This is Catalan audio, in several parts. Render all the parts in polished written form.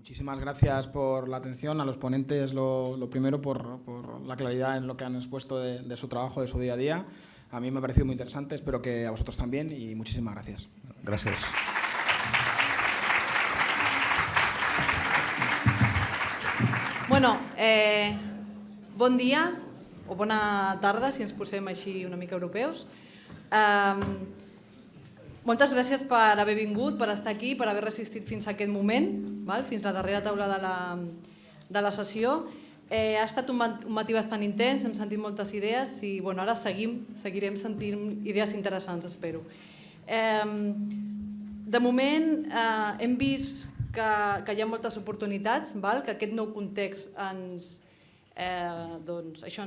Muchísimas gracias por la atención, a los ponentes lo primero por la claridad en lo que han expuesto de su trabajo, de su día a día. A mí me ha parecido muy interesante, espero que a vosotros también y muchísimas gracias. Gràcies. Bueno, bon dia o bona tarda, si ens posem així una mica europeus. Moltes gràcies per haver vingut, per estar aquí, per haver resistit fins a aquest moment, fins a la darrera taula de la sessió. Ha estat un matí bastant intens, hem sentit moltes idees i ara seguirem sentint idees interessants, espero. De moment hem vist que hi ha moltes oportunitats, que aquest nou context ens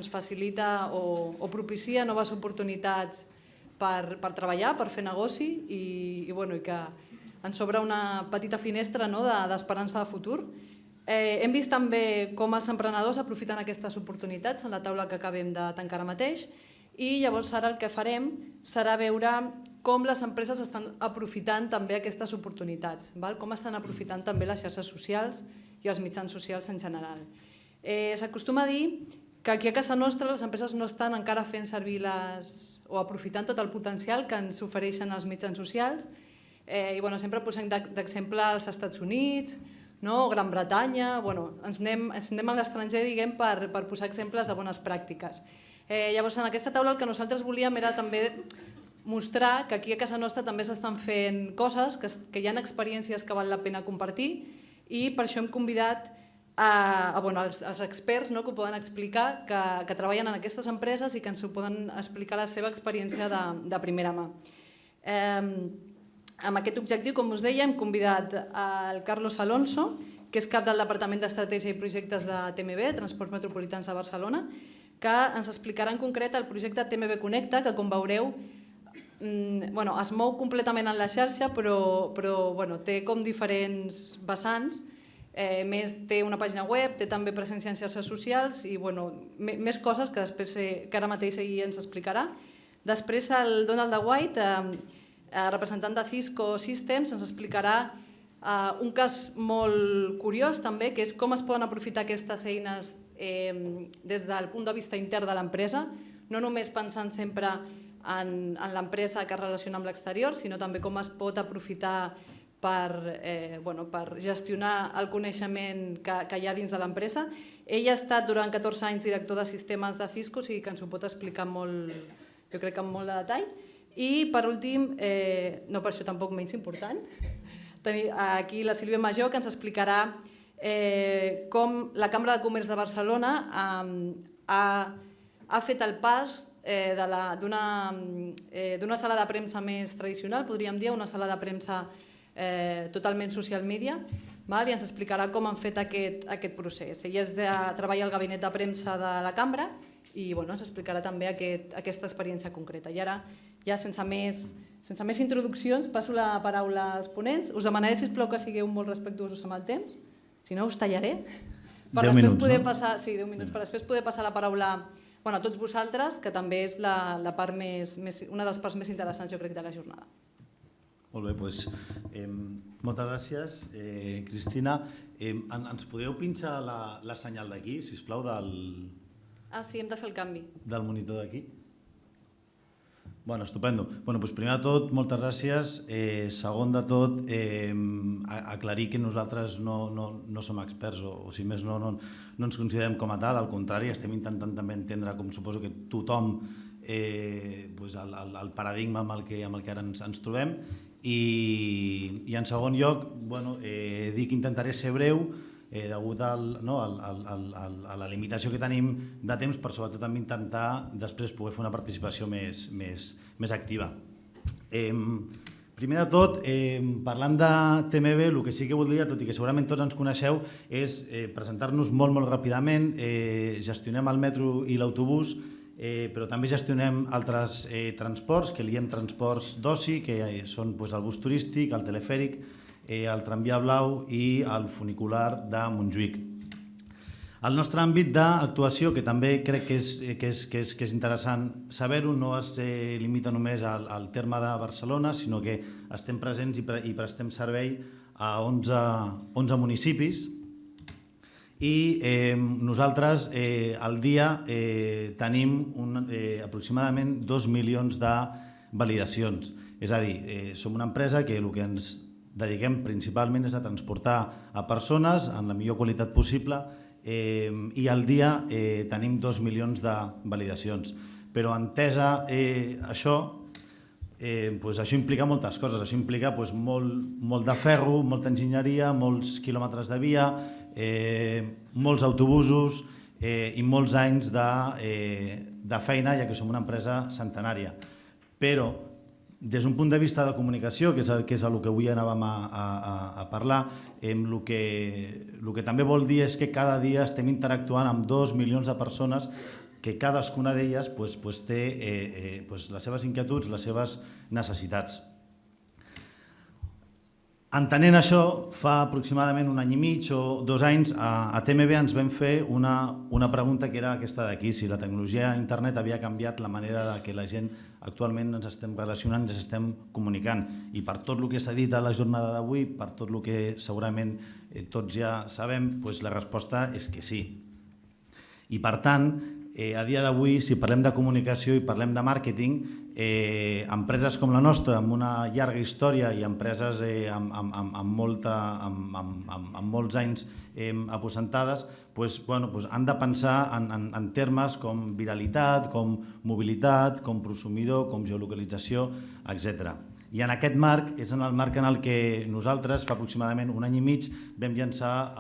facilita o propicia noves oportunitats per treballar, per fer negoci i que ens obre una petita finestra d'esperança de futur. Hem vist també com els emprenedors aprofiten aquestes oportunitats en la taula que acabem de tancar ara mateix i llavors ara el que farem serà veure com les empreses estan aprofitant també aquestes oportunitats, com estan aprofitant també les xarxes socials i els mitjans socials en general. S'acostuma a dir que aquí a casa nostra les empreses no estan encara fent servir o aprofitant tot el potencial que ens ofereixen els mitjans socials. Sempre posem d'exemple els Estats Units, Gran Bretanya, ens anem a l'estranger per posar exemples de bones pràctiques. Llavors, en aquesta taula el que nosaltres volíem era també mostrar que aquí a casa nostra també s'estan fent coses, que hi ha experiències que val la pena compartir i per això hem convidat els experts que ho poden explicar, que treballen en aquestes empreses i que ens ho poden explicar la seva experiència de primera mà. Amb aquest objectiu, com us deia, hem convidat el Carlos Alonso, que és cap del Departament d'Estratègia i Projectes de TMB, Transports Metropolitans de Barcelona, que ens explicarà en concret el projecte TMB Connecta, que com veureu es mou completament en la xarxa, però té com diferents vessants. Té una pàgina web, té també presència en xarxes socials i més coses que ara mateix ell ens explicarà. Després el Donald de White, representant de Cisco Systems, ens explicarà un cas molt curiós també, que és com es poden aprofitar aquestes eines des del punt de vista intern de l'empresa, no només pensant sempre en l'empresa que es relaciona amb l'exterior, sinó també com es pot aprofitar per gestionar el coneixement que hi ha dins de l'empresa. Ell ha estat durant 14 anys director de sistemes de Cisco, o sigui que ens ho pot explicar molt, jo crec que amb molt de detall. I per últim, no per això tampoc menys important, tenim aquí la Sílvia Major, que ens explicarà com la Cambra de Comerç de Barcelona ha fet el pas d'una sala de premsa més tradicional, podríem dir, una sala de premsa totalment social media, i ens explicarà com han fet aquest procés. Ella treballa al gabinet de premsa de la cambra i ens explicarà també aquesta experiència concreta. I ara, ja sense més introduccions, passo la paraula als ponents. Us demanaré, sisplau, que sigueu molt respectuosos amb el temps, si no us tallaré. 10 minuts, no? Sí, 10 minuts, per després poder passar la paraula a tots vosaltres, que també és una de les parts més interessants, jo crec, de la jornada. Molt bé, doncs moltes gràcies, Cristina. Ens podríeu pinxar la senyal d'aquí, sisplau, Sí, hem de fer el canvi. Del monitor d'aquí? Estupendo. Primer de tot, moltes gràcies. Segon de tot, aclarir que nosaltres no som experts o si més no ens considerem com a tal, al contrari, estem intentant també entendre com suposo que tothom el paradigma amb el que ara ens trobem. I en segon lloc, dic que intentaré ser breu degut a la limitació que tenim de temps, però sobretot també intentar després poder fer una participació més activa. Primer de tot, parlant de TMB, el que sí que voldria, tot i que segurament tots ens coneixeu, és presentar-nos molt ràpidament. Gestionem el metro i l'autobús, però també gestionem altres transports, que li diem transports d'oci, que són el bus turístic, el telefèric, el tramvia blau i el funicular de Montjuïc. El nostre àmbit d'actuació, que també crec que és interessant saber-ho, no es limita només al terme de Barcelona, sinó que estem presents i prestem servei a 11 municipis i nosaltres al dia tenim aproximadament 2 milions de validacions. És a dir, som una empresa que el que ens dediquem principalment és a transportar a persones en la millor qualitat possible i al dia tenim 2 milions de validacions. Però entesa això, això implica moltes coses. Això implica molt de ferro, molta enginyeria, molts quilòmetres de via, molts autobusos i molts anys de feina, ja que som una empresa centenària. Però, des d'un punt de vista de comunicació, que és el que avui anàvem a parlar, el que també vol dir és que cada dia estem interactuant amb 2 milions de persones que cadascuna d'elles té les seves inquietuds, les seves necessitats. Entenent això, fa aproximadament 1 any i mig o 2 anys, a TMB ens vam fer una pregunta que era aquesta d'aquí, si la tecnologia a internet havia canviat la manera que la gent actualment ens estem relacionant, ens estem comunicant. I per tot el que s'ha dit a la jornada d'avui, per tot el que segurament tots ja sabem, la resposta és que sí. I per tant, a dia d'avui, si parlem de comunicació i parlem de màrqueting, empreses com la nostra, amb una llarga història i empreses amb molts anys aposentades, han de pensar en termes com viralitat, com mobilitat, com prosumidor, com geolocalització, etc. I en aquest marc és en el marc en el que nosaltres, fa aproximadament 1 any i mig, vam llançar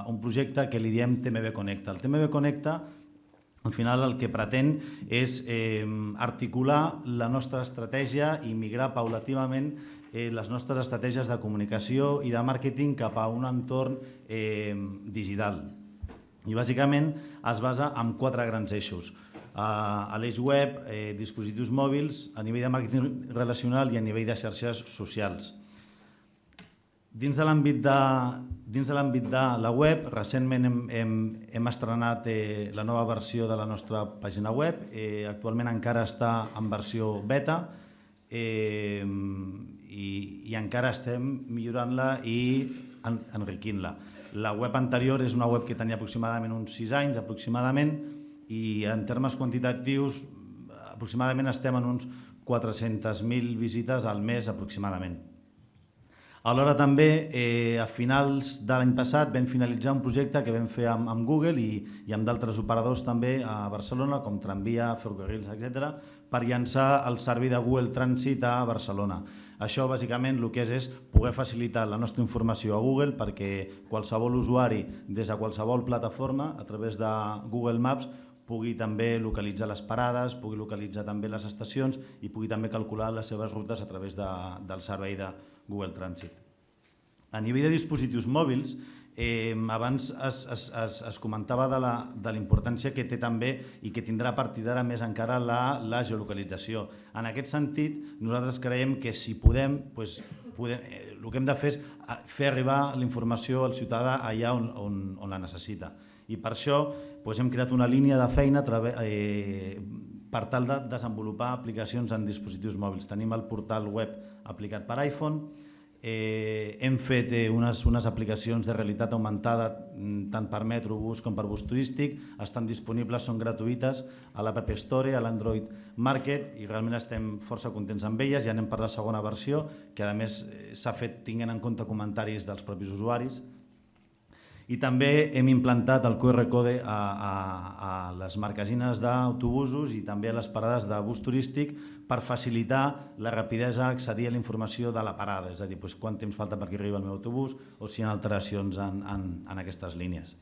un projecte que li diem TMB Connecta. El TMB Connecta, al final, el que pretén és articular la nostra estratègia i migrar paulativament les nostres estratègies de comunicació i de màrqueting cap a un entorn digital. I bàsicament es basa en 4 grans eixos. A l'eix web, dispositius mòbils, a nivell de màrqueting relacional i a nivell de xarxes socials. Dins de l'àmbit de la web, recentment hem estrenat la nova versió de la nostra pàgina web. Actualment encara està en versió beta i encara estem millorant-la i enriquint-la. La web anterior és una web que tenia aproximadament uns 6 anys, i en termes quantitatius aproximadament estem en uns 400.000 visites al mes aproximadament. Alhora també, a finals de l'any passat, vam finalitzar un projecte que vam fer amb Google i amb d'altres operadors també a Barcelona, com Tramvia, Ferrocarrils, etc., per llançar el servei de Google Transit a Barcelona. Això, bàsicament, el que és poder facilitar la nostra informació a Google perquè qualsevol usuari, des de qualsevol plataforma, a través de Google Maps, pugui també localitzar les parades, pugui localitzar també les estacions i pugui també calcular les seves rutes a través del servei de Google Transit. A nivell de dispositius mòbils, abans es comentava de la importància que té també i que tindrà a partir d'ara més encara la geolocalització. En aquest sentit, nosaltres creiem que si podem, el que hem de fer és fer arribar la informació al ciutadà allà on la necessita. I per això hem creat una línia de feina per tal de desenvolupar aplicacions en dispositius mòbils. Tenim el portal web aplicat per iPhone, hem fet unes aplicacions de realitat augmentada tant per Metrobús com per bus turístic, estan disponibles, són gratuïtes a l'App Store, a l'Android Market i realment estem força contents amb elles i anem per la segona versió, que a més s'ha fet tenint en compte comentaris dels propis usuaris. I també hem implantat el QR Code a les marquesines d'autobusos i també a les parades de bus turístic per facilitar la rapidesa a accedir a la informació de la parada, és a dir, quant temps falta perquè arribi el meu autobús o si hi ha alteracions en aquestes línies.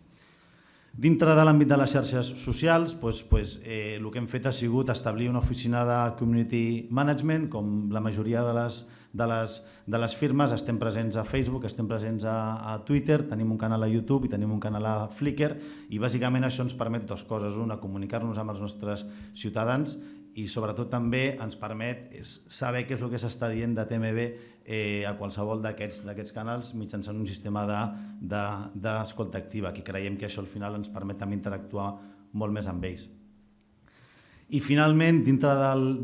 Dintre de l'àmbit de les xarxes socials, el que hem fet ha sigut establir una oficina de Community Management, com la majoria de les firmes. Estem presents a Facebook, estem presents a Twitter, tenim un canal a YouTube i tenim un canal a Flickr i bàsicament això ens permet 2 coses. Una, comunicar-nos amb els nostres ciutadans i sobretot també ens permet saber què és el que s'està dient de TMB a qualsevol d'aquests canals mitjançant un sistema d'escolta activa, que creiem que això al final ens permet també interactuar molt més amb ells. I finalment, dintre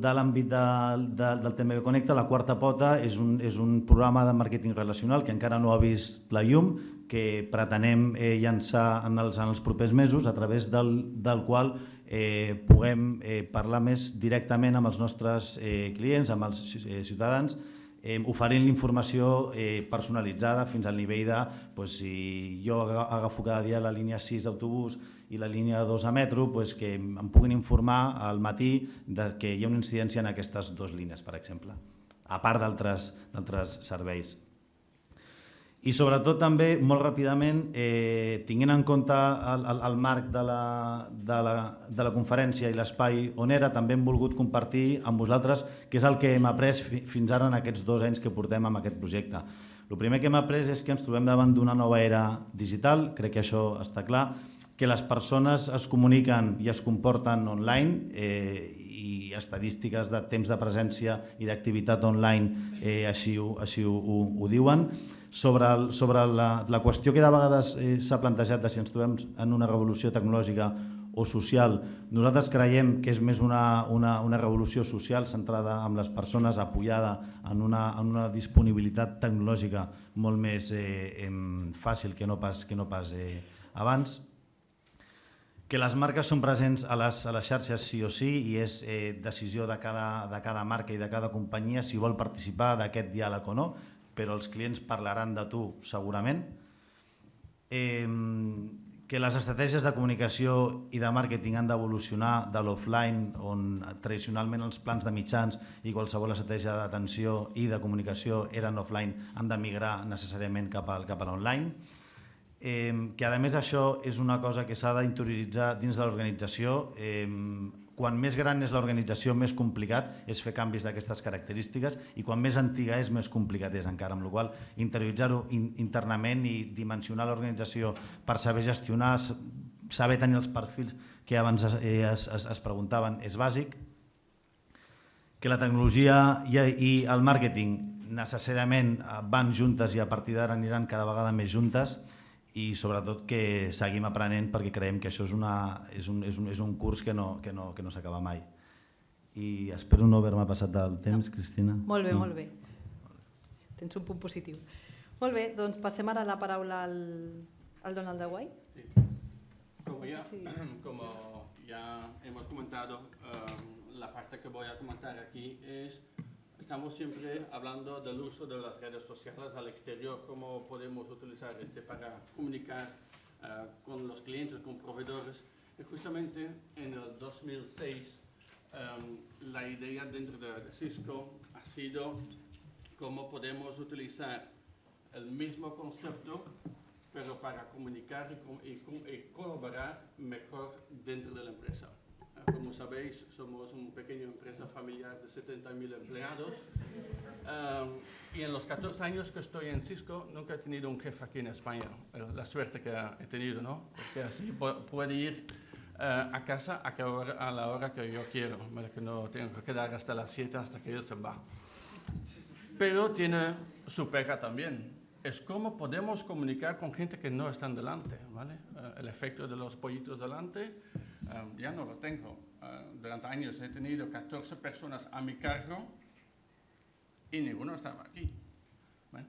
de l'àmbit del TMB Connecta, la quarta pota és un programa de màrqueting relacional que encara no ha vist la llum, que pretenem llançar en els propers mesos, a través del qual puguem parlar més directament amb els nostres clients, amb els ciutadans, oferint l'informació personalitzada fins al nivell de si jo agafo cada dia la línia 6 d'autobús i la línia 2 a metro, que em puguin informar al matí que hi ha una incidència en aquestes dues línies, per exemple, a part d'altres serveis. I sobretot també, molt ràpidament, tinguent en compte el marc de la conferència i l'espai on era, també hem volgut compartir amb vosaltres què és el que hem après fins ara en aquests 2 anys que portem amb aquest projecte. El primer que hem après és que ens trobem davant d'una nova era digital, crec que això està clar, que les persones es comuniquen i es comporten online i estadístiques de temps de presència i d'activitat online així ho diuen. Sobre la qüestió que de vegades s'ha plantejat de si ens trobem en una revolució tecnològica o social, nosaltres creiem que és més una revolució social centrada en les persones, apoyada en una disponibilitat tecnològica molt més fàcil que no pas abans. Que les marques són presents a les xarxes sí o sí i és decisió de cada marca i de cada companyia si vol participar d'aquest diàleg o no, però els clients parlaran de tu segurament. Que les estratègies de comunicació i de màrqueting han d'evolucionar de l'offline, on tradicionalment els plans de mitjans i qualsevol estratègia d'atenció i de comunicació eren offline, han de migrar necessàriament cap a l'online. Que a més això és una cosa que s'ha d'interioritzar dins de l'organització. Quan més gran és l'organització, més complicat és fer canvis d'aquestes característiques i quan més antiga és, més complicat és encara, amb la qual cosa interioritzar-ho internament i dimensionar l'organització per saber gestionar, saber tenir els perfils que abans es preguntaven és bàsic. Que la tecnologia i el màrqueting necessàriament van juntes i a partir d'ara aniran cada vegada més juntes i sobretot que seguim aprenent perquè creiem que això és un curs que no s'acaba mai. I espero no haver-me passat del temps, Cristina. Molt bé, molt bé. Tens un punt positiu. Molt bé, doncs passem ara la paraula al Donald Dewey. Sí. Como ya hemos comentado, la parte que voy a comentar aquí es estamos siempre hablando del uso de las redes sociales al exterior, cómo podemos utilizar para comunicar con los clientes, con proveedores. Y justamente en el 2006 la idea dentro de Cisco ha sido cómo podemos utilizar el mismo concepto, pero para comunicar y colaborar mejor dentro de la empresa. Como sabéis, somos una pequeña empresa familiar de 70.000 empleados y en los 14 años que estoy en Cisco nunca he tenido un jefe aquí en España. La suerte que he tenido, ¿no? Porque así puede ir a casa a la hora que yo quiero, que no tengo que quedar hasta las 7 hasta que él se va. Pero tiene su pega también. Es cómo podemos comunicar con gente que no están delante, ¿vale? El efecto de los pollitos delante ya no lo tengo. Durante años he tenido 14 personas a mi cargo y ninguno estaba aquí, ¿vale?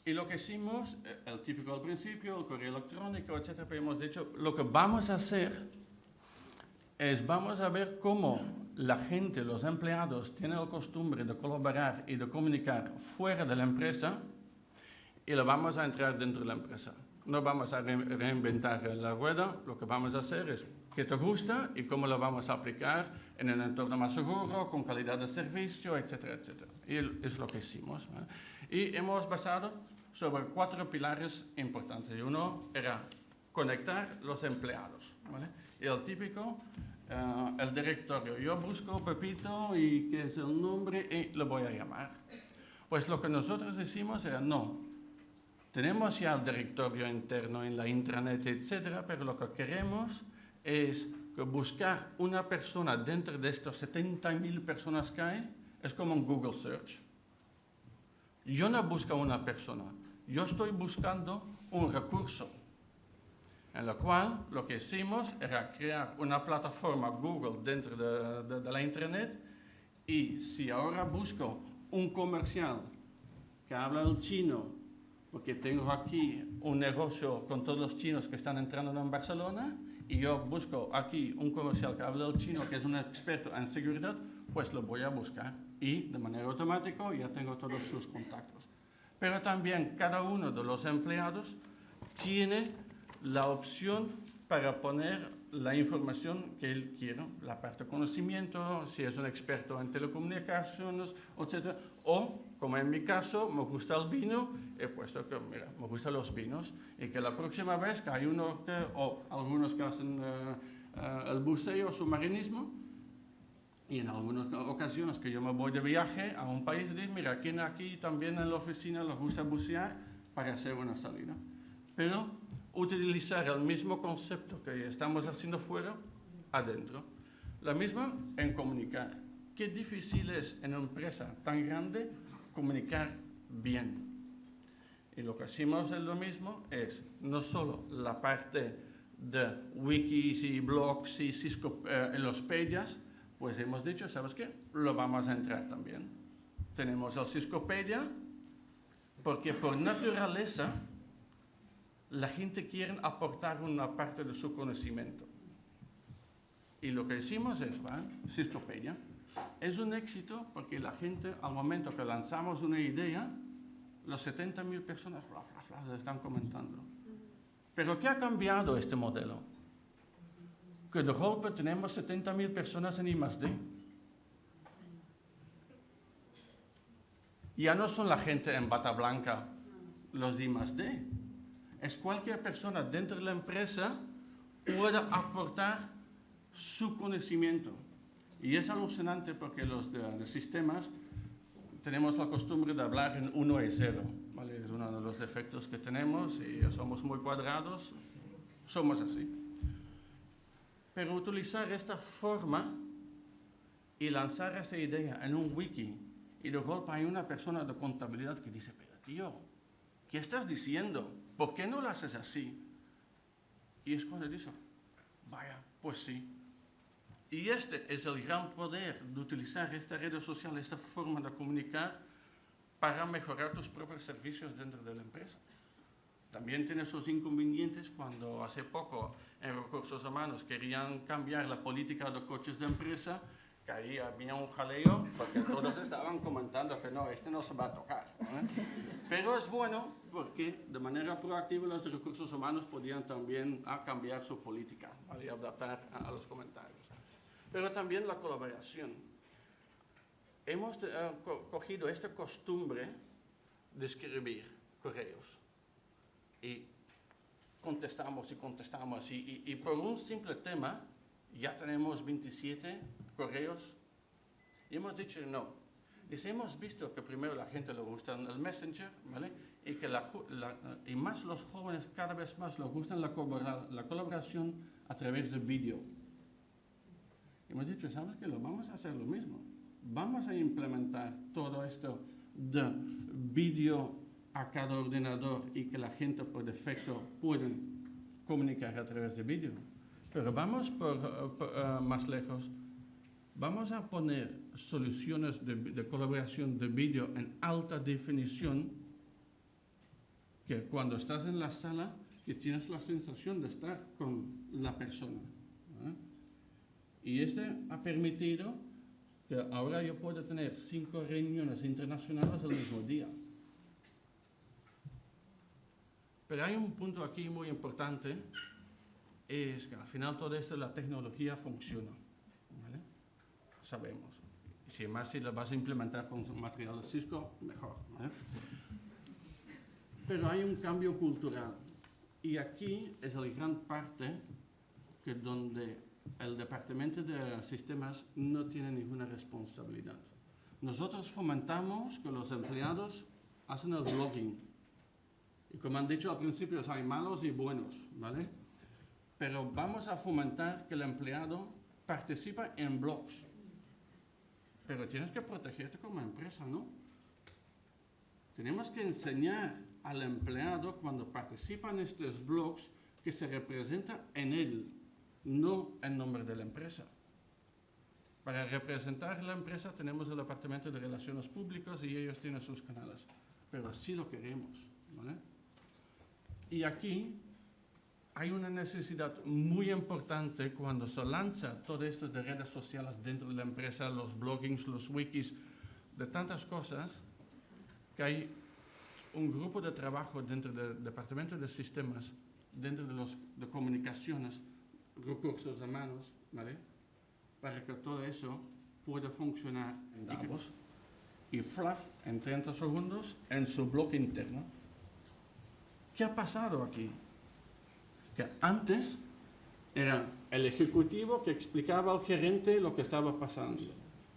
Y lo que hicimos, el típico al principio, el correo electrónico, etcétera, pero hemos dicho, lo que vamos a hacer es vamos a ver cómo la gente, los empleados, tienen la costumbre de colaborar y de comunicar fuera de la empresa y lo vamos a entrar dentro de la empresa. No vamos a reinventar la rueda, lo que vamos a hacer es qué te gusta y cómo lo vamos a aplicar en un entorno más seguro, con calidad de servicio, etcétera, etcétera. Y es lo que hicimos, ¿vale? Y hemos basado sobre 4 pilares importantes. Uno era conectar los empleados, ¿vale? Y el típico, el directorio. Yo busco Pepito y qué es el nombre y lo voy a llamar. Pues lo que nosotros hicimos era no. Tenemos ya el directorio interno en la intranet, etcétera, pero lo que queremos es que buscar una persona dentro de estos 70.000 personas que hay es como un Google Search. Yo no busco una persona, yo estoy buscando un recurso. en la cual lo que hicimos era crear una plataforma Google dentro de la Internet, y si ahora busco un comercial que habla el chino, porque tengo aquí un negocio con todos los chinos que están entrando en Barcelona, y yo busco aquí un comercial que habla el chino, que es un experto en seguridad, pues lo voy a buscar y de manera automática ya tengo todos sus contactos. Pero también cada uno de los empleados tiene la opción para poner la información que él quiera, la parte de conocimiento, si es un experto en telecomunicaciones, etc. O, como en mi caso, me gusta el vino, he puesto que, mira, me gustan los vinos, y que la próxima vez que hay uno o algunos que hacen el buceo o submarinismo, y en algunas ocasiones que yo me voy de viaje a un país, digo, mira, ¿quién aquí también en la oficina les gusta bucear para hacer una salida? Pero utilizar el mismo concepto que estamos haciendo fuera, adentro. La misma en comunicar. Qué difícil es en una empresa tan grande comunicar bien. Y lo que hacemos es lo mismo, es no solo la parte de wikis y blogs y Cisco en los Pedias, pues hemos dicho, ¿sabes qué? Lo vamos a entrar también. Tenemos el Ciscopedia, porque por naturaleza la gente quiere aportar una parte de su conocimiento. Y lo que hicimos es, Ciscopedia, es un éxito porque la gente, al momento que lanzamos una idea, las 70.000 personas la están comentando. Pero ¿qué ha cambiado este modelo? Que de golpe tenemos 70.000 personas en I+D. Ya no son la gente en bata blanca los de I+D. Es cualquier persona dentro de la empresa puede aportar su conocimiento. Y es alucinante porque los de sistemas tenemos la costumbre de hablar en 1 y 0. ¿Vale? Es uno de los defectos que tenemos y somos muy cuadrados. Somos así. Pero utilizar esta forma y lanzar esta idea en un wiki, y de golpe hay una persona de contabilidad que dice, pero tío, ¿qué estás diciendo? ¿Por qué no lo haces así? Y es cuando dice, vaya, pues sí. Y este es el gran poder de utilizar esta red social, esta forma de comunicar para mejorar tus propios servicios dentro de la empresa. También tiene sus inconvenientes cuando hace poco en Recursos Humanos querían cambiar la política de coches de empresa, que ahí había un jaleo porque todos estaban comentando que no, este no se va a tocar. Pero es bueno porque de manera proactiva los de Recursos Humanos podían también cambiar su política, ¿vale? Y adaptar a los comentarios. Pero también la colaboración. Hemos cogido esta costumbre de escribir correos. Y contestamos y por un simple tema ya tenemos 27 correos y hemos dicho no. Hemos visto que primero la gente le gusta el Messenger, ¿vale? Y que y más los jóvenes cada vez más les gusta la colaboración a través de vídeo. Hemos dicho, ¿sabes qué? Vamos a hacer lo mismo. Vamos a implementar todo esto de vídeo a cada ordenador y que la gente por defecto pueden comunicar a través de vídeo. Pero vamos más lejos. Vamos a poner soluciones de colaboración de vídeo en alta definición, que cuando estás en la sala que tienes la sensación de estar con la persona. Y este ha permitido que ahora yo pueda tener 5 reuniones internacionales el mismo día. Pero hay un punto aquí muy importante, es que al final todo esto, la tecnología funciona, ¿vale? Sabemos. Si más si lo vas a implementar con material de Cisco, mejor, ¿vale? Pero hay un cambio cultural. Y aquí es la gran parte que donde el departamento de sistemas no tiene ninguna responsabilidad. Nosotros fomentamos que los empleados hacen el blogging. Y como han dicho al principio, hay malos y buenos, ¿vale? Pero vamos a fomentar que el empleado participe en blogs. Pero tienes que protegerte como empresa, ¿no? Tenemos que enseñar al empleado cuando participa en estos blogs que se representa en él, no en nombre de la empresa. Para representar la empresa tenemos el Departamento de Relaciones Públicas y ellos tienen sus canales, pero sí lo queremos, ¿vale? Y aquí hay una necesidad muy importante cuando se lanza todo esto de redes sociales dentro de la empresa, los bloggings, los wikis, de tantas cosas, que hay un grupo de trabajo dentro del Departamento de Sistemas, dentro de comunicaciones, recursos humanos, ¿vale? Para que todo eso pueda funcionar en Davos y flash en 30 segundos en su blog interno. ¿Qué ha pasado aquí? Que antes era el ejecutivo que explicaba al gerente lo que estaba pasando.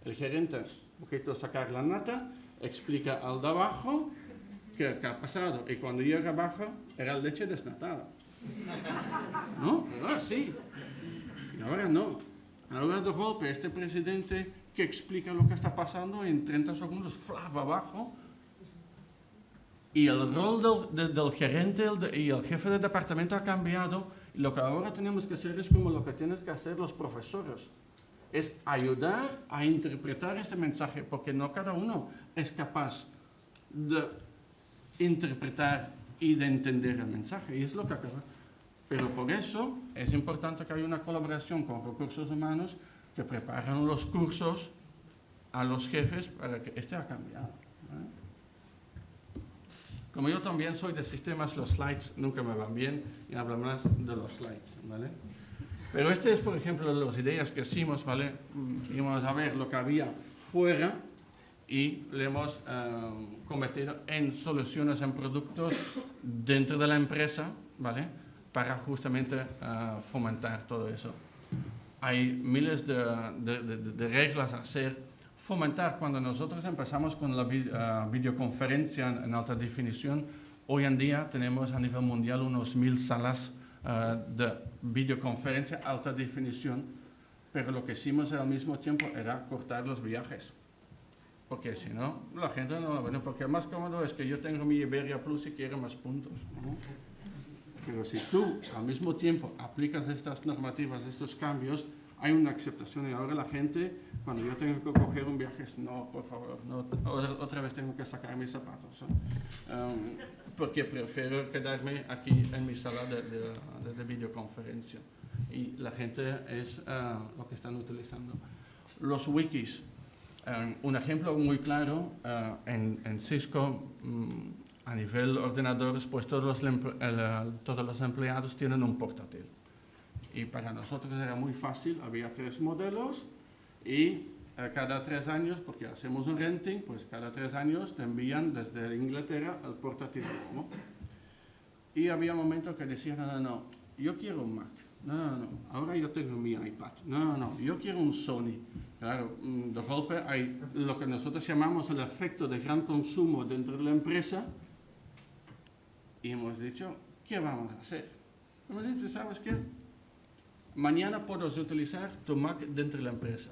El gerente, un poquito sacar la nata, explica al de abajo qué ha pasado. Y cuando llega abajo, era leche desnatada. ¿No? Ahora sí. Y ahora no. Ahora de golpe este presidente que explica lo que está pasando en 30 segundos, flava abajo. Y el rol del gerente y el jefe del departamento ha cambiado. Y lo que ahora tenemos que hacer es como lo que tienen que hacer los profesores. Es ayudar a interpretar este mensaje, porque no cada uno es capaz de interpretar y de entender el mensaje. Y es lo que acaba. Pero por eso es importante que haya una colaboración con recursos humanos que preparan los cursos a los jefes para que este ha cambiado, ¿vale? Como yo también soy de sistemas, los slides nunca me van bien y hablo más de los slides, ¿vale? Pero este es, por ejemplo, las ideas que hicimos, ¿vale? Íbamos a ver lo que había fuera y le hemos convertido en soluciones, en productos dentro de la empresa, ¿vale? Para justamente fomentar todo eso. Hay miles de reglas a hacer. Fomentar, cuando nosotros empezamos con la videoconferencia en alta definición, hoy en día tenemos a nivel mundial unos 1000 salas de videoconferencia alta definición, pero lo que hicimos al mismo tiempo era cortar los viajes. Porque si no, la gente no lo ve, porque más cómodo es que yo tengo mi Iberia Plus y quiero más puntos, ¿no? Pero si tú al mismo tiempo aplicas estas normativas, estos cambios, hay una aceptación. Y ahora la gente, cuando yo tengo que coger un viaje, no, por favor, no, otra vez tengo que sacar mis zapatos, ¿eh? Porque prefiero quedarme aquí en mi sala de videoconferencia. Y la gente es lo que están utilizando. Los wikis. Un ejemplo muy claro, en Cisco, a nivel ordenadores, pues todos los empleados tienen un portátil. Y para nosotros era muy fácil, había 3 modelos y cada 3 años, porque hacemos un renting, pues cada 3 años te envían desde Inglaterra el portátil, ¿no? Y había momentos que decían, no, yo quiero un Mac, no, ahora yo tengo mi iPad, no, yo quiero un Sony. Claro, de golpe hay lo que nosotros llamamos el efecto de gran consumo dentro de la empresa y hemos dicho, ¿qué vamos a hacer? Hemos dicho, ¿sabes qué? Mañana puedes utilizar tu Mac dentro de la empresa.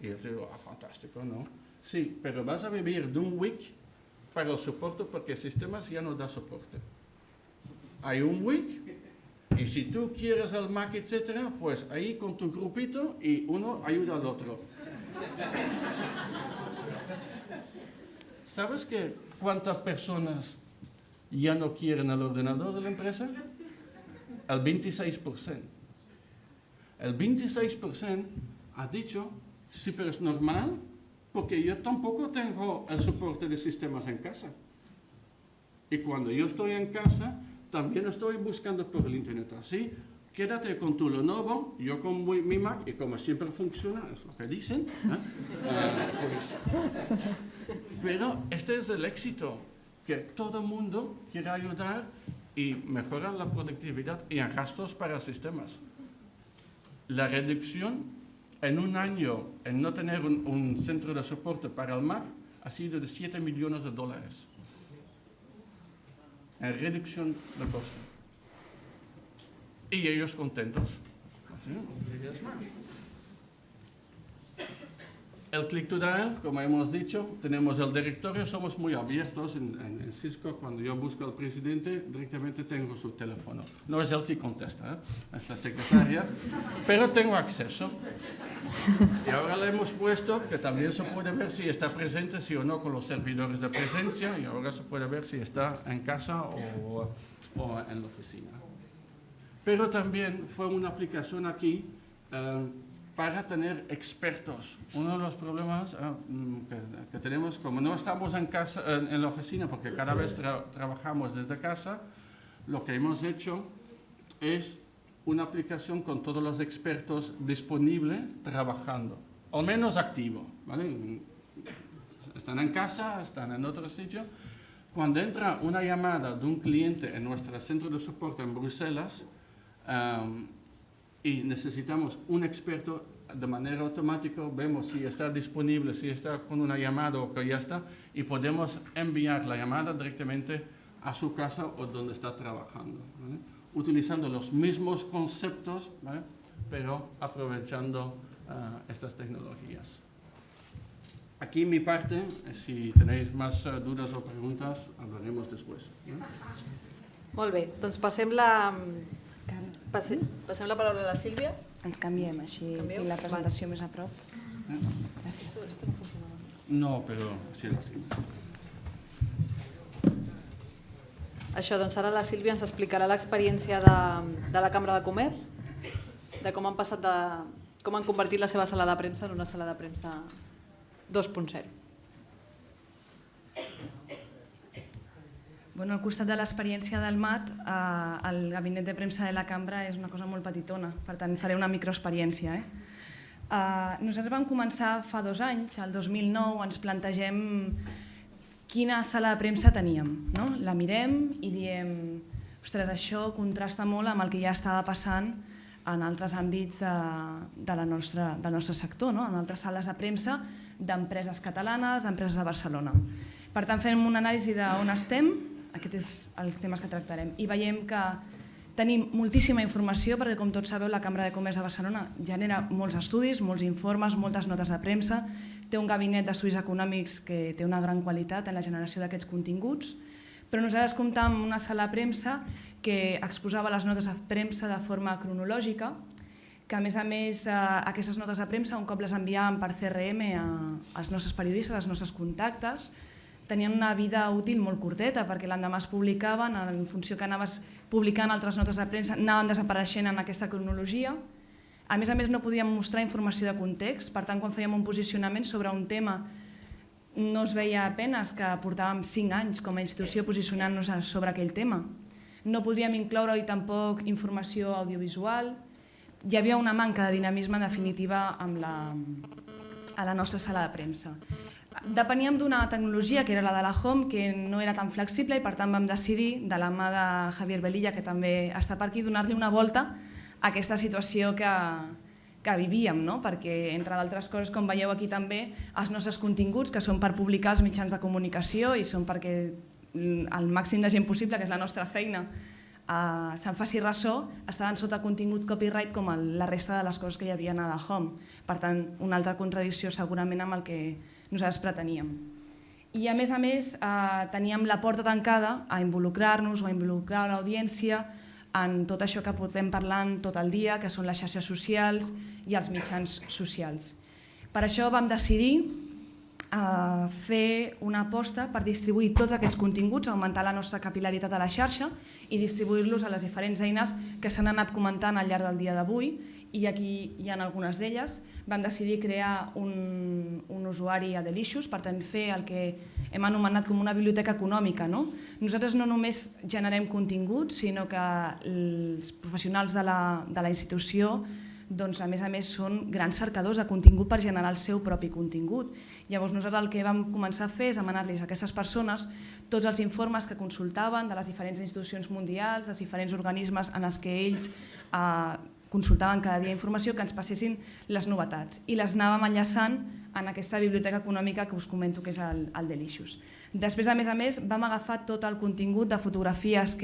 Y yo digo, fantástico, ¿no? Sí, pero vas a vivir de un week para el soporte porque sistemas ya no da soporte. Hay un week y si tú quieres el Mac, etcétera, pues ahí con tu grupito y uno ayuda al otro. ¿Sabes cuántas personas ya no quieren el ordenador de la empresa? El 26%. El 26% ha dicho, sí, pero es normal, porque yo tampoco tengo el soporte de sistemas en casa. Y cuando yo estoy en casa, también estoy buscando por el internet. Así, quédate con tu Lenovo, yo con mi Mac, y como siempre funciona, es lo que dicen. Pues, pero este es el éxito, que todo el mundo quiere ayudar y mejorar la productividad y en gastos para sistemas. La reducción en un año en no tener un centro de soporte para el Mac ha sido de $7 millones. En reducción de coste. Y ellos contentos. El Click to Dial, como hemos dicho, tenemos el directorio, somos muy abiertos en Cisco. Cuando yo busco al presidente, directamente tengo su teléfono. No es él que contesta, es la secretaria, pero tengo acceso. Y ahora le hemos puesto que también se puede ver si está presente, sí o no, con los servidores de presencia, y ahora se puede ver si está en casa o en la oficina. Pero también fue una aplicación aquí para tener expertos. Uno de los problemas que tenemos, como no estamos en casa, en la oficina, porque cada vez trabajamos desde casa, lo que hemos hecho es una aplicación con todos los expertos disponibles trabajando, al menos activo, ¿vale? Están en casa, están en otro sitio. Cuando entra una llamada de un cliente en nuestro centro de soporte en Bruselas, y necesitamos un experto, de manera automática vemos si está disponible, si está con una llamada o que ya está, y podemos enviar la llamada directamente a su casa o donde está trabajando, ¿vale? Utilizando los mismos conceptos, ¿vale? Pero aprovechando estas tecnologías. Aquí mi parte, si tenéis más dudas o preguntas, hablaremos después, ¿no? Molt bé, doncs passem la paraula a la Sílvia. Ens canviem, així tinc la presentació més a prop. Gràcies. No, però sí, sí. Això, doncs ara la Sílvia ens explicarà l'experiència de la Cambra de Comerç, de com han passat com han convertit la seva sala de premsa en una sala de premsa 2.0. Bueno, al costat de l'experiència del MAT, el gabinet de premsa de la Cambra és una cosa molt petitona, per tant faré una microexperiència. Nosaltres vam començar fa 2 anys, el 2009, ens plantegem quina sala de premsa teníem, no? La mirem i diem, ostres, això contrasta molt amb el que ja estava passant en altres àmbits del nostre sector, no? En altres sales de premsa d'empreses catalanes, d'empreses de Barcelona. Per tant, fem una anàlisi d'on estem, aquests són els temes que tractarem, i veiem que tenim moltíssima informació perquè, com tots sabeu, la Cambra de Comerç de Barcelona genera molts estudis, molts informes, moltes notes de premsa, té un gabinet d'estudis econòmics que té una gran qualitat en la generació d'aquests continguts, però nosaltres comptàvem amb una sala de premsa que exposava les notes de premsa de forma cronològica, que a més aquestes notes de premsa, un cop les enviàvem per CRM als nostres periodistes, als nostres contactes, tenien una vida útil molt curteta perquè l'endemà es publicaven, en funció que anaves publicant altres notes de premsa, anaven desapareixent en aquesta cronologia. A més, no podíem mostrar informació de context, per tant, quan fèiem un posicionament sobre un tema no es veia apenas que portàvem 5 anys com a institució posicionant-nos sobre aquell tema. No podríem incloure-hi tampoc informació audiovisual. Hi havia una manca de dinamisme definitiva a la nostra sala de premsa. Depeníem d'una tecnologia, que era la de la Home, que no era tan flexible i per tant vam decidir, de la mà de Javier Velilla, que també està per aquí, donar-li una volta a aquesta situació que vivíem, no? Perquè, entre d'altres coses, com veieu aquí també, els nostres continguts, que són per publicar als mitjans de comunicació i són perquè el màxim de gent possible, que és la nostra feina, se'n faci ressò, estaven sota contingut copyright com la resta de les coses que hi havia a la Home. Per tant, una altra contradicció segurament amb el que nosaltres preteníem. I a més, teníem la porta tancada a involucrar-nos o a involucrar l'audiència en tot això que portem parlant tot el dia, que són les xarxes socials i els mitjans socials. Per això vam decidir fer una aposta per distribuir tots aquests continguts, augmentar la nostra capil·laritat a la xarxa i distribuir-los a les diferents eines que s'han anat comentant al llarg del dia d'avui, i aquí hi ha algunes d'elles. Vam decidir crear un usuari a Delicious, per tant fer el que hem anomenat com una biblioteca econòmica. Nosaltres no només generem contingut, sinó que els professionals de la institució a més són grans cercadors de contingut per generar el seu propi contingut. Llavors nosaltres el que vam començar a fer és demanar-los a aquestes persones tots els informes que consultaven de les diferents institucions mundials, dels diferents organismes en els que ells consultàvem cada dia informació, que ens passessin les novetats i les anàvem enllaçant en aquesta biblioteca econòmica que us comento que és el Delicious. Després, a més, vam agafar tot el contingut de fotografies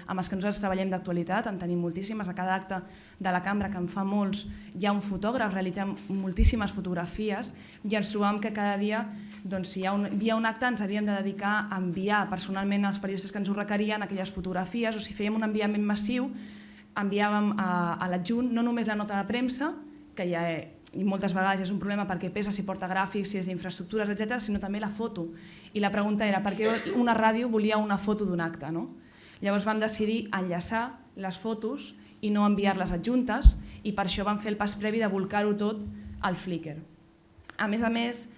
amb els que nosaltres treballem d'actualitat, en tenim moltíssimes, a cada acte de la cambra, que en fa molts, hi ha un fotògraf, realitzem moltíssimes fotografies i ens trobàvem que cada dia, si hi havia un acte, ens havíem de dedicar a enviar personalment als periodistes que ens ho requerien aquelles fotografies, o si fèiem un enviament massiu, enviàvem a l'adjunt no només la nota de premsa, que ja i moltes vegades és un problema perquè pesa, si porta gràfics, si és d'infraestructures, etc., sinó també la foto. I la pregunta era per què una ràdio volia una foto d'un acte, no? Llavors vam decidir enllaçar les fotos i no enviar-les adjuntes i per això vam fer el pas previ de volcar-ho tot al Flickr. A més,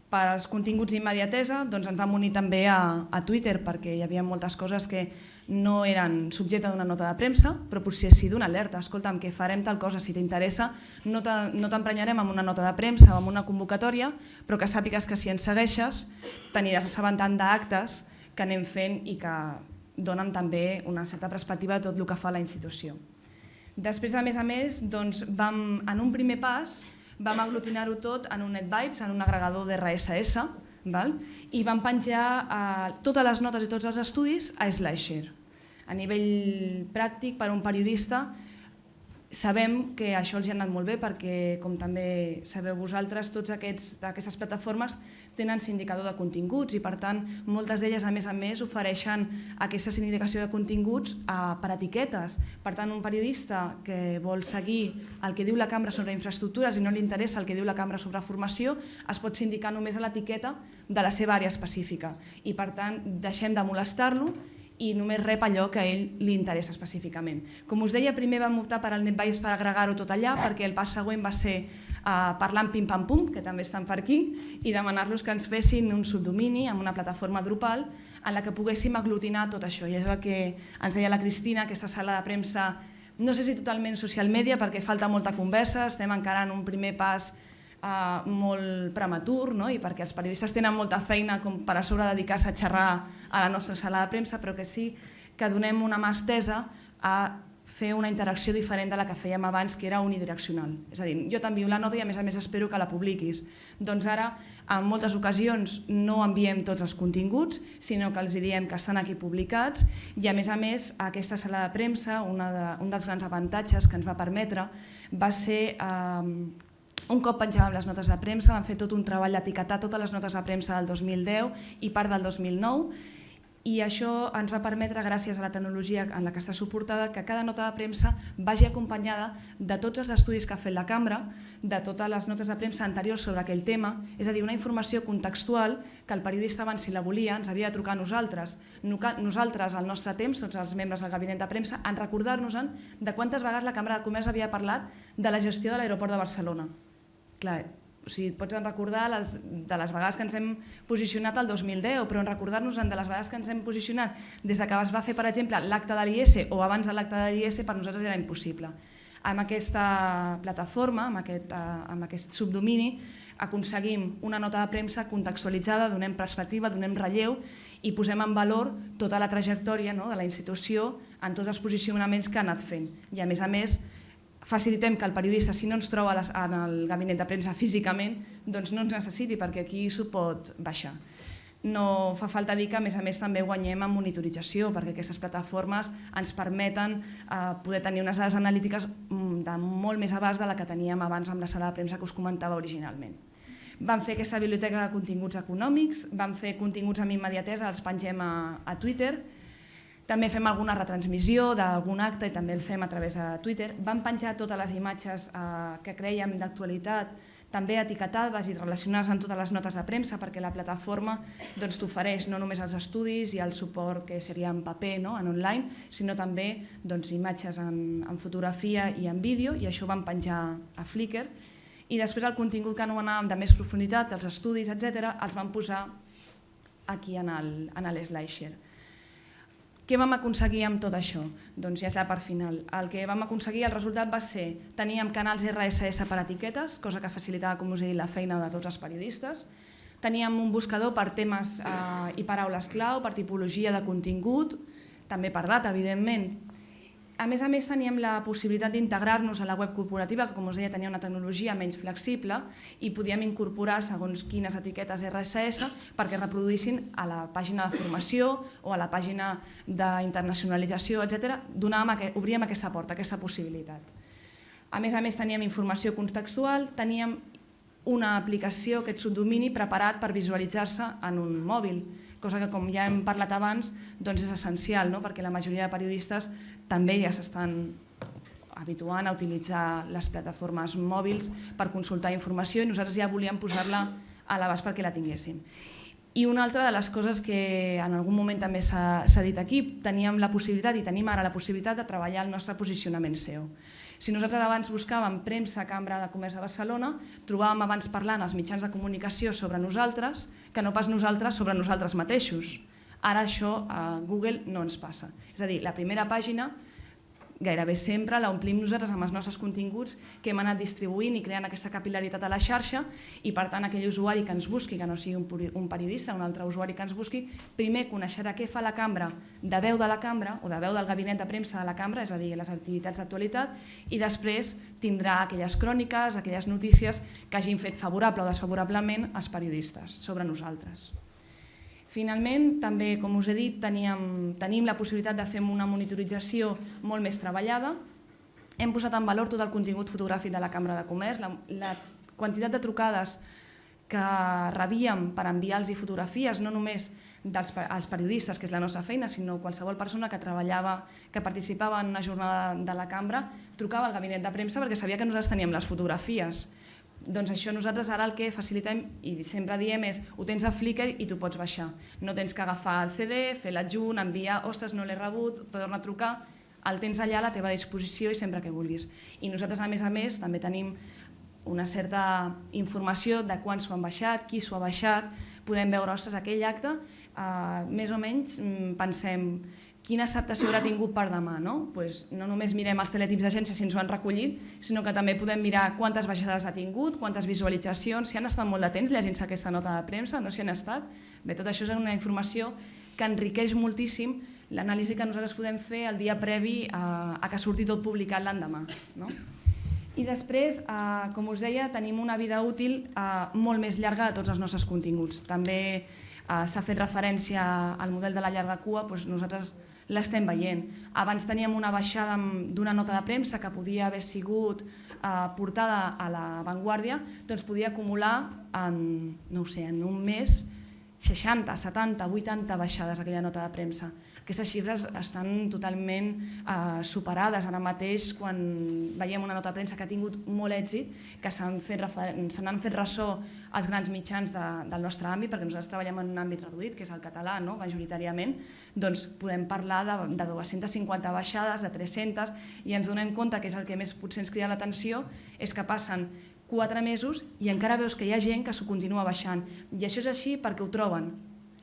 per als continguts d'immediatesa ens vam unir també a Twitter perquè hi havia moltes coses que no eren subjecte d'una nota de premsa, però potser sí d'una alerta. Escolta'm, que farem tal cosa, si t'interessa, no t'emprenyarem amb una nota de premsa o amb una convocatòria, però que sàpigues que si ens segueixes t'aniràs assabentant d'actes que anem fent i que donen també una certa perspectiva de tot el que fa la institució. Després, a més, en un primer pas, vam aglutinar-ho tot en un NetVibes, en un agregador d'RSS, i vam penjar totes les notes i tots els estudis a SlideShare. A nivell pràctic, per a un periodista, sabem que això els ha anat molt bé perquè, com també sabeu vosaltres, totes aquestes plataformes tenen sindicador de continguts i, per tant, moltes d'elles, a més, ofereixen aquesta sindicació de continguts per etiquetes. Per tant, un periodista que vol seguir el que diu la cambra sobre infraestructures i no li interessa el que diu la cambra sobre formació, es pot sindicar només a l'etiqueta de la seva àrea específica. I, per tant, deixem de molestar-lo i només rep allò que a ell li interessa específicament. Com us deia, primer vam optar per al NetVibes per agregar-ho tot allà, perquè el pas següent va ser parlar amb Pim Pam Pum, que també estan per aquí, i demanar-los que ens fessin un subdomini amb una plataforma Drupal en la que poguéssim aglutinar tot això. I és el que ens deia la Cristina, aquesta sala de premsa, no sé si totalment social media, perquè falta molta conversa, estem encara en un primer pas molt prematur, i perquè els periodistes tenen molta feina com per a sobre dedicar-se a xerrar a la nostra sala de premsa, però que sí que donem una mà estesa a fer una interacció diferent de la que fèiem abans, que era unidireccional. És a dir, jo t'envio la nota i a més espero que la publiquis. Doncs ara, en moltes ocasions, no enviem tots els continguts, sinó que els diem que estan aquí publicats i a més, aquesta sala de premsa, un dels grans avantatges que ens va permetre va ser un cop penjàvem les notes de premsa, vam fer tot un treball d'etiquetar totes les notes de premsa del 2010 i part del 2009 i això ens va permetre, gràcies a la tecnologia en la que està suportada, que cada nota de premsa vagi acompanyada de tots els estudis que ha fet la cambra, de totes les notes de premsa anteriors sobre aquell tema, és a dir, una informació contextual que el periodista abans, si la volia, ens havia de trucar a nosaltres. Nosaltres, al nostre temps, tots els membres del gabinet de premsa, en recordar-nos-en de quantes vegades la Cambra de Comerç havia parlat de la gestió de l'aeroport de Barcelona. Clar, pots recordar de les vegades que ens hem posicionat el 2010, però en recordar-nos de les vegades que ens hem posicionat des que es va fer, per exemple, l'acte de l'IES o abans de l'acte de l'IES, per nosaltres era impossible. Amb aquesta plataforma, amb aquest subdomini, aconseguim una nota de premsa contextualitzada, donem perspectiva, donem relleu i posem en valor tota la trajectòria de la institució en tots els posicionaments que ha anat fent. I a més, facilitem que el periodista, si no ens troba en el gabinet de premsa físicament, doncs no ens necessiti, perquè aquí s'ho pot baixar. No fa falta dir que, a més, també guanyem en monitorització, perquè aquestes plataformes ens permeten poder tenir unes dades analítiques de molt més abast de la que teníem abans amb la sala de premsa que us comentava originalment. Vam fer aquesta biblioteca de continguts econòmics, vam fer continguts amb immediatesa, els pengem a Twitter. També fem alguna retransmissió d'algun acte i també el fem a través de Twitter. Vam penjar totes les imatges que creiem d'actualitat, també etiquetades i relacionades amb totes les notes de premsa, perquè la plataforma t'ofereix no només els estudis i el suport que seria en paper, en online, sinó també imatges en fotografia i en vídeo, i això ho vam penjar a Flickr. I després el contingut que anomenàvem de més profunditat, els estudis, etc., els vam posar aquí en l'SlideShare. Què vam aconseguir amb tot això? Doncs ja és la part final. El que vam aconseguir, el resultat va ser, teníem canals RSS per etiquetes, cosa que facilitava, com us he dit, la feina de tots els periodistes. Teníem un buscador per temes i paraules clau, per tipologia de contingut, també per data, evidentment. A més, teníem la possibilitat d'integrar-nos a la web corporativa, que, com us deia, tenia una tecnologia menys flexible i podíem incorporar segons quines etiquetes RSS perquè reproduïssin a la pàgina de formació o a la pàgina d'internacionalització, etc. Obríem aquesta porta, aquesta possibilitat. A més, teníem informació contextual, teníem una aplicació, aquest subdomini, preparat per visualitzar-se en un mòbil, cosa que, com ja hem parlat abans, és essencial, perquè la majoria de periodistes també ja s'estan habituant a utilitzar les plataformes mòbils per consultar informació i nosaltres ja volíem posar-la a l'abast perquè la tinguéssim. I una altra de les coses que en algun moment també s'ha dit aquí, teníem la possibilitat i tenim ara la possibilitat de treballar el nostre posicionament SEO. Si nosaltres abans buscàvem premsa Cambra de Comerç de Barcelona, trobàvem abans parlant els mitjans de comunicació sobre nosaltres que no pas nosaltres sobre nosaltres mateixos. Ara això a Google no ens passa. És a dir, la primera pàgina gairebé sempre l'omplim nosaltres amb els nostres continguts que hem anat distribuint i creant aquesta capil·laritat a la xarxa i, per tant, aquell usuari que ens busqui, que no sigui un periodista, un altre usuari que ens busqui, primer coneixerà què fa la cambra de veu de la cambra o de veu del gabinet de premsa de la cambra, és a dir, les activitats d'actualitat, i després tindrà aquelles cròniques, aquelles notícies que hagin fet favorable o desfavorablement als periodistes sobre nosaltres. Finalment, també, com us he dit, tenim la possibilitat de fer una monitorització molt més treballada. Hem posat en valor tot el contingut fotogràfic de la Cambra de Comerç, la quantitat de trucades que rebíem per enviar-los fotografies, no només als periodistes, que és la nostra feina, sinó qualsevol persona que treballava, que participava en una jornada de la cambra, trucava al gabinet de premsa perquè sabia que nosaltres teníem les fotografies. Doncs això nosaltres ara el que facilitem i sempre diem és ho tens a Flickr i t'ho pots baixar. No tens que agafar el CD, fer l'adjunt, enviar, ostres, no l'he rebut, torna a trucar, el tens allà a la teva disposició i sempre que vulguis. I nosaltres, a més, també tenim una certa informació de quan s'ho han baixat, qui s'ho ha baixat, podem veure, ostres, aquell acte, més o menys pensem quina acceptació haurà tingut per demà. No només mirem els teletips d'agència si ens ho han recollit, sinó que també podem mirar quantes baixades ha tingut, quantes visualitzacions, si han estat molt de temps llegint-se aquesta nota de premsa, no si han estat. Bé, tot això és una informació que enriqueix moltíssim l'anàlisi que nosaltres podem fer el dia previ a que surti tot publicat l'endemà. I després, com us deia, tenim una vida útil molt més llarga de tots els nostres continguts. També s'ha fet referència al model de la llarga cua, nosaltres l'estem veient. Abans teníem una baixada d'una nota de premsa que podia haver sigut portada a la Vanguardia, doncs podia acumular en un mes 60, 70, 80 baixades aquella nota de premsa. Aquestes xifres estan totalment superades. Ara mateix, quan veiem una nota de premsa que ha tingut molt èxit, que se n'han fet ressò els grans mitjans del nostre àmbit, perquè nosaltres treballem en un àmbit reduït, que és el català, majoritàriament, doncs podem parlar de 250 baixades, de 300, i ens donem compte que és el que més potser ens crida l'atenció, és que passen 4 mesos i encara veus que hi ha gent que s'ho continua baixant. I això és així perquè ho troben.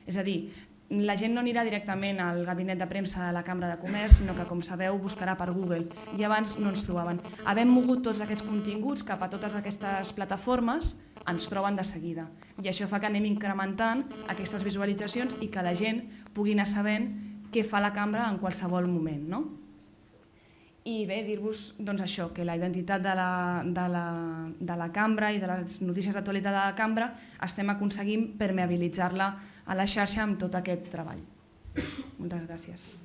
És a dir, la gent no anirà directament al gabinet de premsa de la Cambra de Comerç, sinó que, com sabeu, buscarà per Google. I abans no ens trobaven. Havent mogut tots aquests continguts cap a totes aquestes plataformes, ens troben de seguida. I això fa que anem incrementant aquestes visualitzacions i que la gent pugui anar sabent què fa la Cambra en qualsevol moment. I bé, dir-vos això, que la identitat de la Cambra i de les notícies d'actualitat de la Cambra estem aconseguint permeabilitzar-la a la xarxa amb tot aquest treball. Moltes gràcies.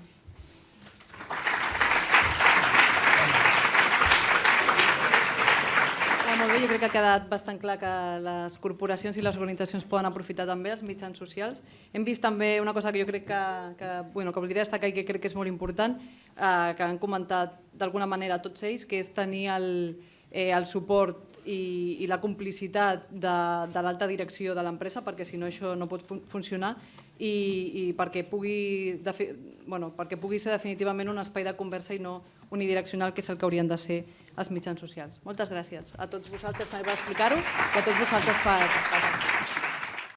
Molt bé, jo crec que ha quedat bastant clar que les corporacions i les organitzacions poden aprofitar també els mitjans socials. Hem vist també una cosa que jo crec que voldria destacar i que crec que és molt important, que han comentat d'alguna manera tots ells, que és tenir el suport i la complicitat de l'alta direcció de l'empresa, perquè si no això no pot funcionar, i perquè pugui ser definitivament un espai de conversa i no unidireccional, que és el que haurien de ser els mitjans socials. Moltes gràcies a tots vosaltres també per explicar-ho i a tots vosaltres per